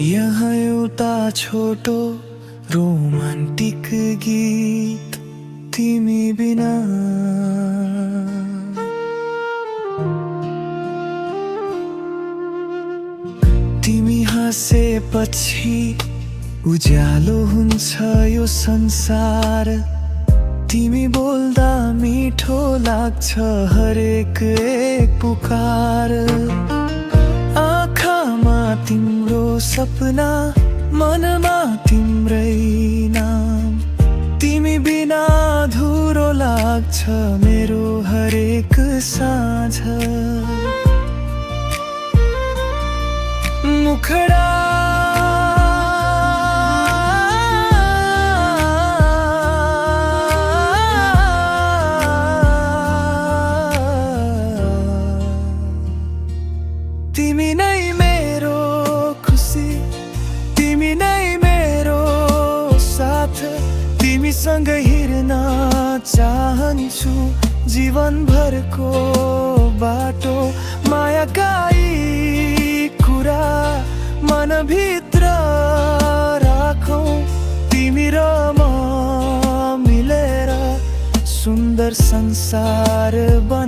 यहाँ एउटा छोटो रोमान्टिक गीत तिमी बिना। तिमी हाँसेपछि उज्यालो हुन्छ यो संसार। तिमी बोल्दा मिठो लाग्छ हरेक एक पुकार। आँखामा तिम्रो सपना, मनमा तिम्रै नाम। तिमी बिना अधुरो लाग्छ मेरो हरेक साँझ। मुखडा तिमी नै मेरो खुसी, तिमी नै मेरो साथ। तिमीसँग हिँड्न चाहन्छु जीवनभरको बाटो। मायाका यी कुरा मनभित्र राखौँ, तिमी र म मिलेर सुन्दर संसार बना।